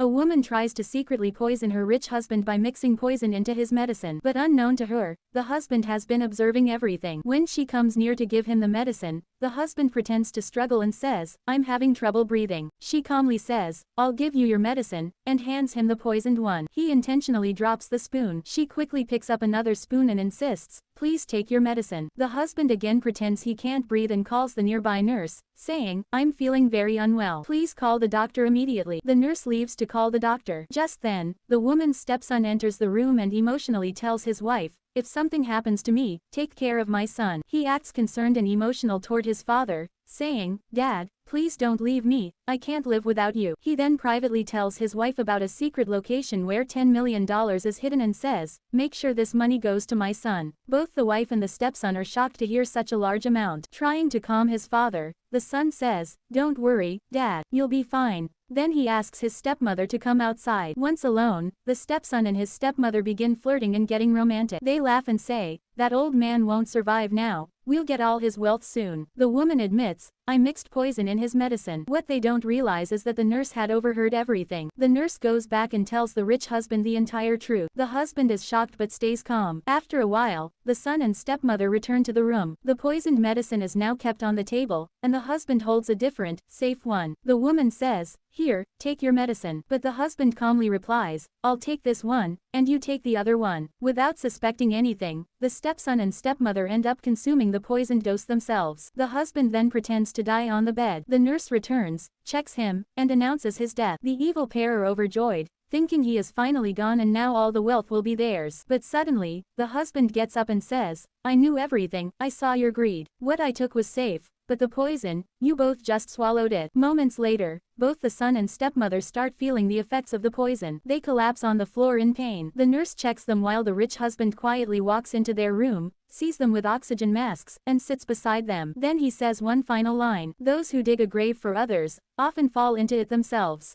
A woman tries to secretly poison her rich husband by mixing poison into his medicine, but unknown to her, the husband has been observing everything. When she comes near to give him the medicine, the husband pretends to struggle and says, "I'm having trouble breathing." She calmly says, "I'll give you your medicine," and hands him the poisoned one. He intentionally drops the spoon. She quickly picks up another spoon and insists, "Please take your medicine." The husband again pretends he can't breathe and calls the nearby nurse, saying, "I'm feeling very unwell. Please call the doctor immediately." The nurse leaves to call the doctor. Just then, the woman's stepson enters the room and emotionally tells his wife, "If something happens to me, take care of my son." He acts concerned and emotional toward his father, saying, "Dad, please don't leave me, I can't live without you." He then privately tells his wife about a secret location where $10 million is hidden and says, "Make sure this money goes to my son." Both the wife and the stepson are shocked to hear such a large amount. Trying to calm his father, the son says, "Don't worry, Dad, you'll be fine." Then he asks his stepmother to come outside. Once alone, the stepson and his stepmother begin flirting and getting romantic. They laugh and say, "That old man won't survive now, we'll get all his wealth soon." The woman admits, "I mixed poison in his medicine." What they don't realize is that the nurse had overheard everything. The nurse goes back and tells the rich husband the entire truth. The husband is shocked but stays calm. After a while, the son and stepmother return to the room. The poisoned medicine is now kept on the table, and the husband holds a different, safe one. The woman says, "Here, take your medicine." But the husband calmly replies, "I'll take this one, and you take the other one." Without suspecting anything, the stepson and stepmother end up consuming the poisoned dose themselves. The husband then pretends to die on the bed. The nurse returns, checks him, and announces his death. The evil pair are overjoyed, thinking he is finally gone and now all the wealth will be theirs. But suddenly, the husband gets up and says, "I knew everything, I saw your greed. What I took was safe, but the poison, you both just swallowed it." Moments later, both the son and stepmother start feeling the effects of the poison. They collapse on the floor in pain. The nurse checks them while the rich husband quietly walks into their room, sees them with oxygen masks, and sits beside them. Then he says one final line, "Those who dig a grave for others, often fall into it themselves."